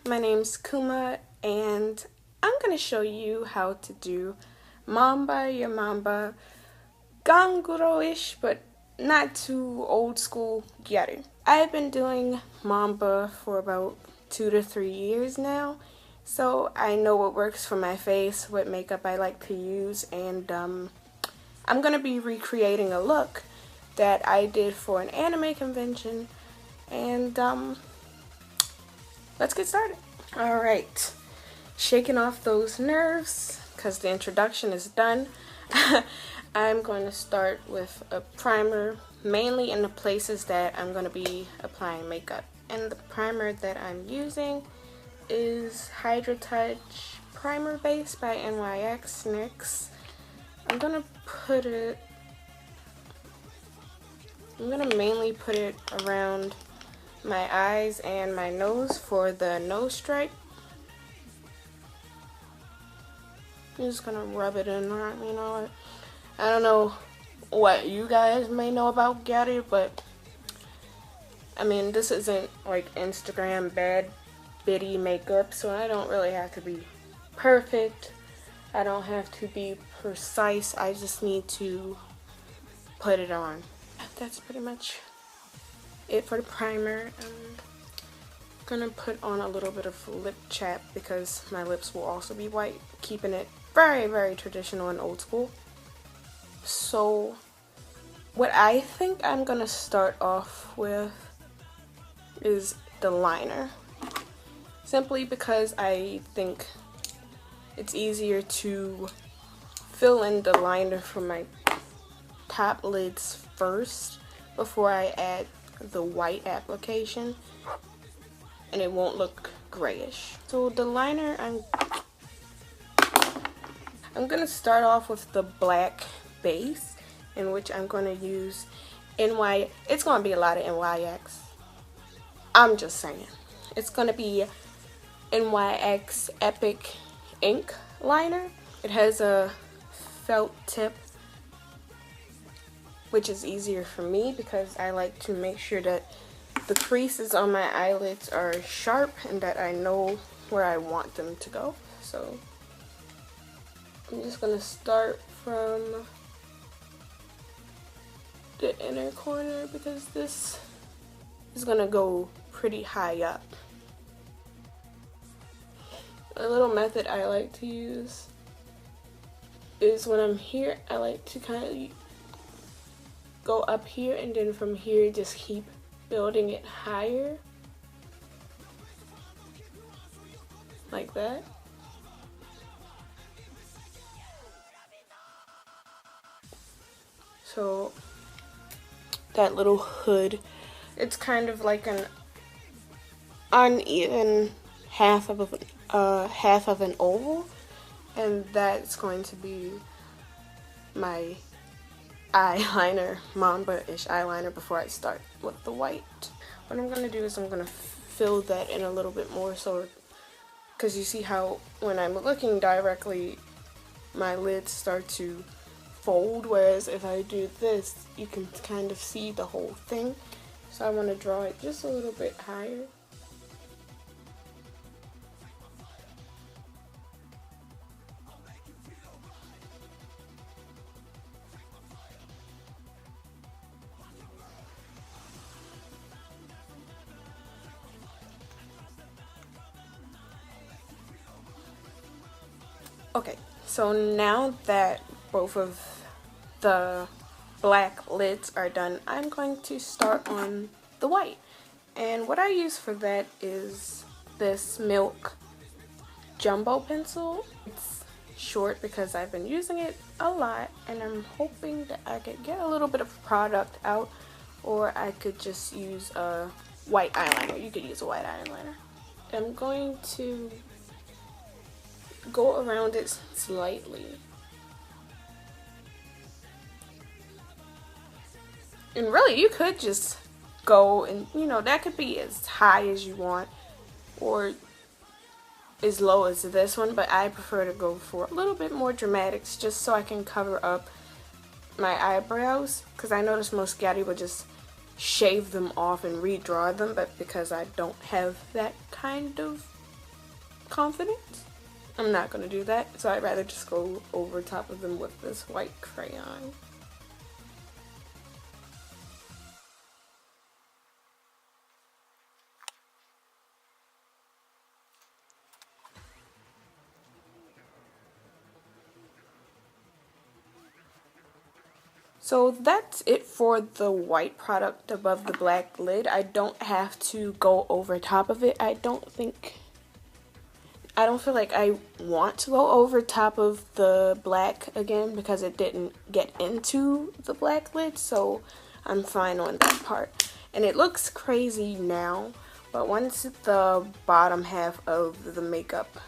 my name's Kuma and I'm going to show you how to do Mamba, YAMANBA, GANGURO-ish, but not too old school Gyaru. I've been doing Mamba for about 2 to 3 years now, so I know what works for my face, what makeup I like to use, and I'm going to be recreating a look that I did for an anime convention, and let's get started. Alright, shaking off those nerves because the introduction is done. I'm going to start with a primer, mainly in the places that I'm going to be applying makeup. And the primer that I'm using is Hydra Touch Primer Base by NYX. I'm going to mainly put it around my eyes and my nose for the nose stripe. I'm just gonna rub it in there, you know. I don't know what you guys may know about Gyaru, but I mean, this isn't like Instagram bad bitty makeup, so I don't really have to be perfect. I don't have to be precise. I just need to put it on. That's pretty much it for the primer. I'm gonna put on a little bit of lip chap because my lips will also be white, keeping it very, very traditional and old school. So what I think I'm gonna start off with is the liner, simply because I think it's easier to fill in the liner for my top lids first before I add the white application, and it won't look grayish. So the liner, I'm gonna start off with the black base, in which I'm gonna use it's gonna be a lot of NYX. I'm just saying. It's gonna be NYX Epic Ink Liner. It has a felt tip, which is easier for me because I like to make sure that the creases on my eyelids are sharp and that I know where I want them to go. So I'm just gonna start from the inner corner because this is gonna go pretty high up. A little method I like to use is when I'm here, I like to kind of go up here and then from here just keep building it higher, like that. So that little hood, it's kind of like an uneven half of an oval, and that's going to be my eyeliner, Mamba-ish eyeliner, before I start with the white. What I'm going to do is I'm going to fill that in a little bit more, so because you see how when I'm looking directly my lids start to fold, whereas if I do this you can kind of see the whole thing. So I want to draw it just a little bit higher. Okay, so now that both of the black lids are done, I'm going to start on the white. And what I use for that is this Milk Jumbo pencil. It's short because I've been using it a lot, and I'm hoping that I could get a little bit of product out, or I could just use a white eyeliner. You could use a white eyeliner. I'm going to go around it slightly. And really, you could just go and, you know, that could be as high as you want or as low as this one, but I prefer to go for a little bit more dramatics just so I can cover up my eyebrows, because I notice most Gyaru would just shave them off and redraw them, but because I don't have that kind of confidence. I'm not going to do that, so I'd rather just go over top of them with this white crayon. So that's it for the white product above the black lid. I don't have to go over top of it. I don't feel like I want to go over top of the black again because it didn't get into the black lid, so I'm fine on that part. And it looks crazy now, but once the bottom half of the makeup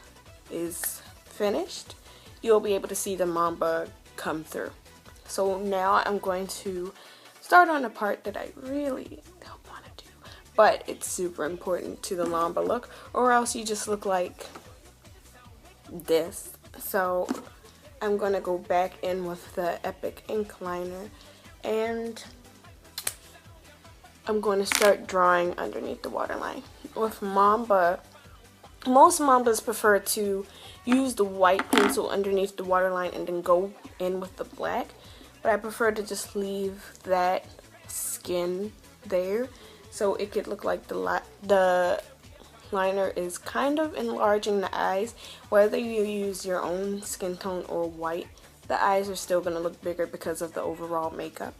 is finished, you'll be able to see the Mamba come through. So now I'm going to start on a part that I really don't want to do, but it's super important to the Mamba look, or else you just look like this. So I'm going to go back in with the Epic ink liner, and I'm going to start drawing underneath the waterline. With Mamba, most Mambas prefer to use the white pencil underneath the waterline and then go in with the black. But I prefer to just leave that skin there so it could look like the liner is kind of enlarging the eyes. Whether you use your own skin tone or white, the eyes are still going to look bigger because of the overall makeup.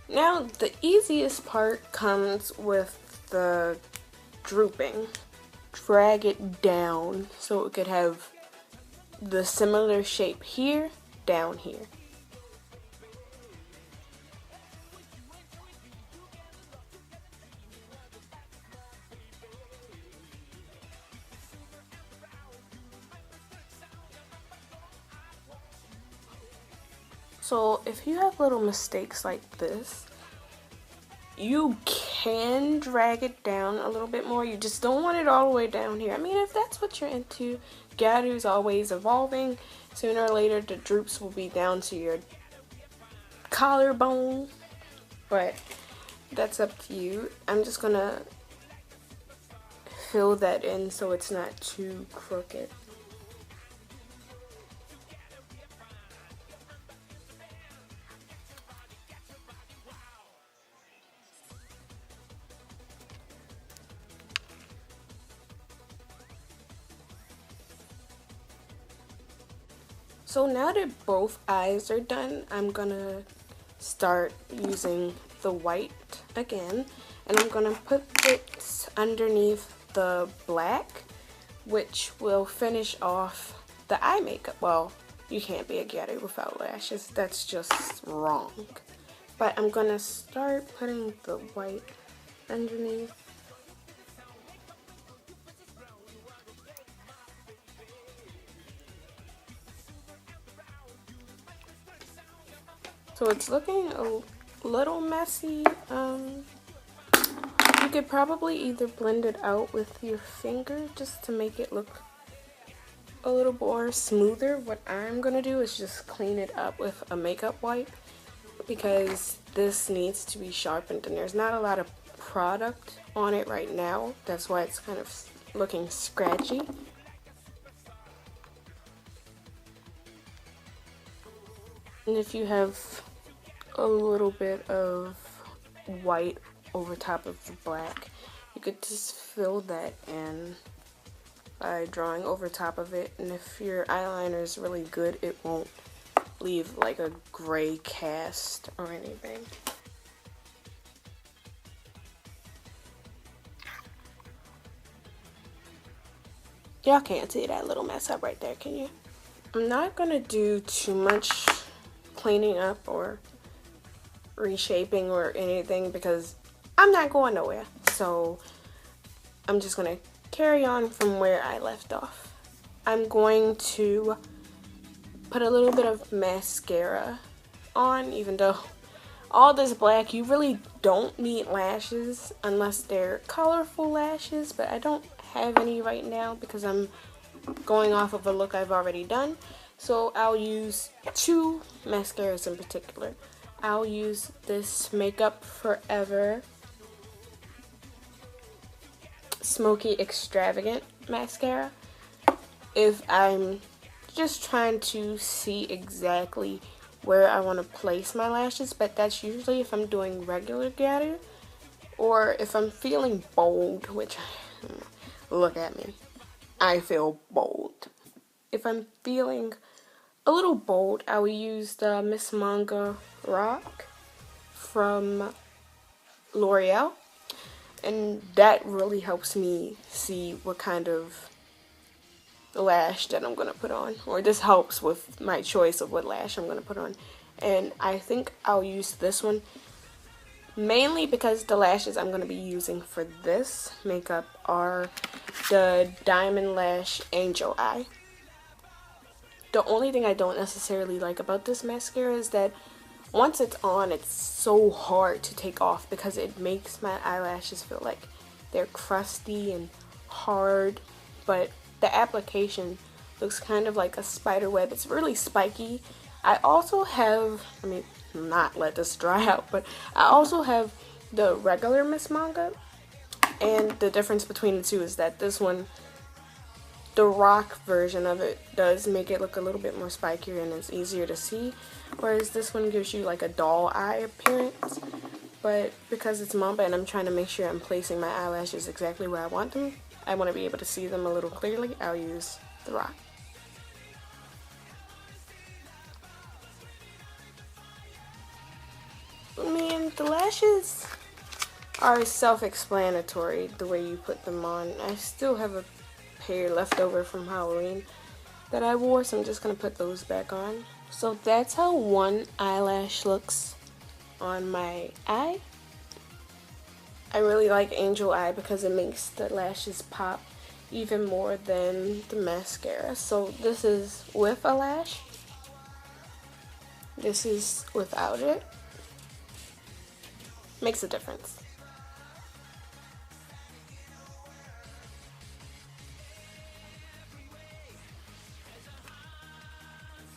Now, the easiest part comes with the drooping. Drag it down so it could have the similar shape here, down here. So if you have little mistakes like this, you can drag it down a little bit more. You just don't want it all the way down here. I mean, if that's what you're into, Gyaru's always evolving. Sooner or later, the droops will be down to your collarbone, but that's up to you. I'm just gonna fill that in so it's not too crooked. So now that both eyes are done, I'm gonna start using the white again, and I'm gonna put this underneath the black, which will finish off the eye makeup. Well, you can't be a Gyaru without lashes, that's just wrong. But I'm gonna start putting the white underneath. So it's looking a little messy. You could probably either blend it out with your finger just to make it look a little more smoother. What I'm gonna do is just clean it up with a makeup wipe because this needs to be sharpened and there's not a lot of product on it right now. That's why it's kind of looking scratchy. And if you have a little bit of white over top of the black, you could just fill that in by drawing over top of it. And if your eyeliner is really good, it won't leave like a gray cast or anything. Y'all can't see that little mess up right there, can you? I'm not gonna do too much cleaning up or reshaping or anything because I'm not going nowhere. So I'm just gonna carry on from where I left off. I'm going to put a little bit of mascara on, even though all this black, you really don't need lashes unless they're colorful lashes, but I don't have any right now because I'm going off of a look I've already done. So I'll use two mascaras in particular. I'll use this Makeup Forever Smoky Extravagant mascara if I'm just trying to see exactly where I want to place my lashes, but that's usually if I'm doing regular Gyaru, or if I'm feeling bold, which, look at me, I feel bold. If I'm feeling a little bold, I will use the Miss Manga Rock from L'Oreal, and that really helps me see what kind of lash that I'm going to put on, or this helps with my choice of what lash I'm going to put on. And I think I'll use this one mainly because the lashes I'm going to be using for this makeup are the Diamond Lash Angel Eye. The only thing I don't necessarily like about this mascara is that once it's on, it's so hard to take off because it makes my eyelashes feel like they're crusty and hard, but the application looks kind of like a spider web. It's really spiky. I also have, let me not let this dry out, but I also have the regular Miss Manga, and the difference between the two is that this one, the rock version of it, does make it look a little bit more spikier and it's easier to see, whereas this one gives you like a doll eye appearance. But because it's Mamba and I'm trying to make sure I'm placing my eyelashes exactly where I want them, I want to be able to see them a little clearly, I'll use the rock. I mean, the lashes are self-explanatory the way you put them on. I still have a pair left over from Halloween that I wore, so I'm just going to put those back on. So that's how one eyelash looks on my eye. I really like Angel Eye because it makes the lashes pop even more than the mascara. So this is with a lash. This is without it. Makes a difference.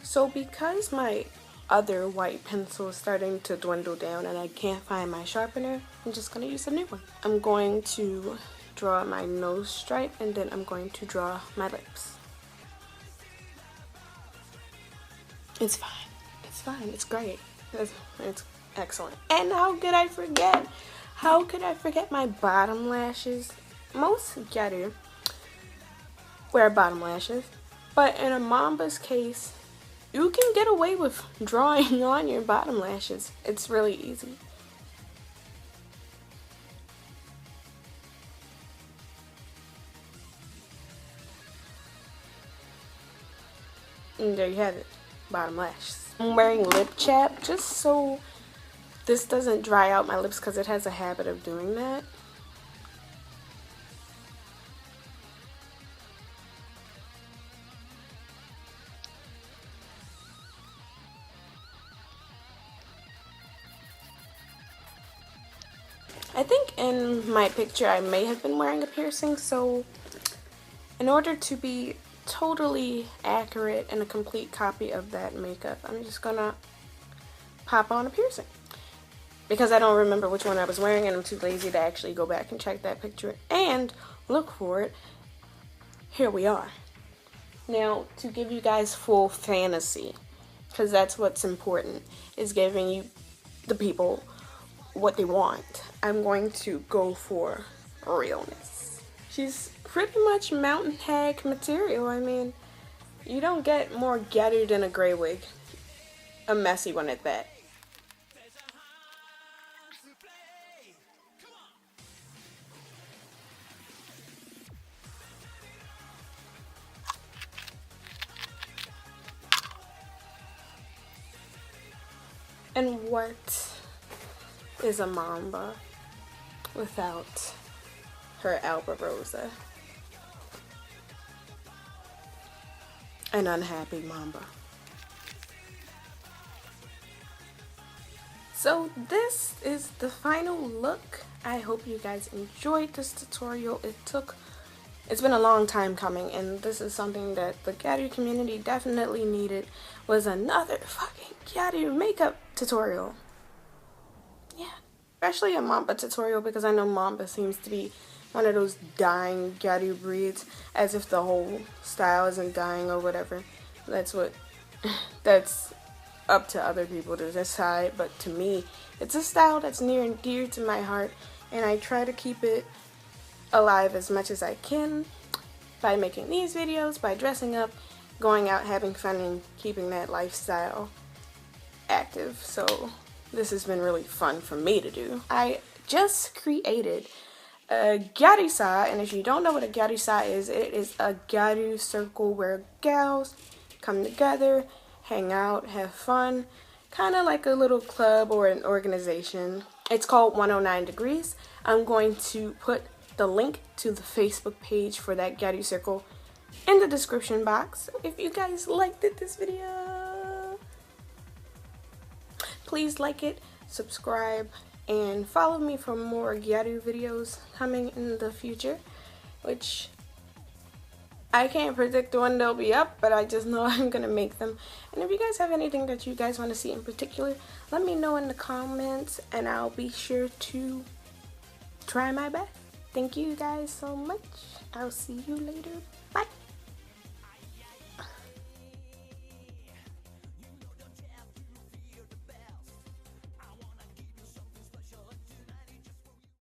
So because my other white pencil is starting to dwindle down and I can't find my sharpener, I'm just going to use a new one. I'm going to draw my nose stripe and then I'm going to draw my lips. It's fine. It's fine. It's great. It's excellent. And how could I forget? How could I forget my bottom lashes? Most Gyaru wear bottom lashes, but in a Mamba's case, you can get away with drawing on your bottom lashes. It's really easy. And there you have it, bottom lashes. I'm wearing lip chap just so this doesn't dry out my lips because it has a habit of doing that. I think in my picture I may have been wearing a piercing, so in order to be totally accurate and a complete copy of that makeup, I'm just gonna pop on a piercing. Because I don't remember which one I was wearing and I'm too lazy to actually go back and check that picture and look for it, here we are. Now, to give you guys full fantasy, because that's what's important, is giving you, the people, what they want, I'm going to go for realness. She's pretty much mountain hag material. I mean, you don't get more Gyaru than a gray wig. A messy one at that. And what is a Mamba without her Alba Rosa? An unhappy Mamba. So this is the final look. I hope you guys enjoyed this tutorial. It took it's been a long time coming, and this is something that the Gyaru community definitely needed, was another fucking Gyaru makeup tutorial. Yeah, especially a Mamba tutorial, because I know Mamba seems to be one of those dying Gyaru breeds, as if the whole style isn't dying or whatever. That's up to other people to decide, but to me, it's a style that's near and dear to my heart, and I try to keep it alive as much as I can by making these videos, by dressing up, going out, having fun, and keeping that lifestyle active. So this has been really fun for me to do. I just created a Gyaru, and if you don't know what a Gyaru is, it is a Gyaru circle where gals come together, hang out, have fun, kind of like a little club or an organization. It's called 109 Degrees. I'm going to put the link to the Facebook page for that Gyaru circle in the description box. If you guys liked this video, please like it, subscribe, and follow me for more Gyaru videos coming in the future, which I can't predict when they'll be up, but I just know I'm gonna make them. And if you guys have anything that you guys want to see in particular, let me know in the comments, and I'll be sure to try my best. Thank you guys so much. I'll see you later.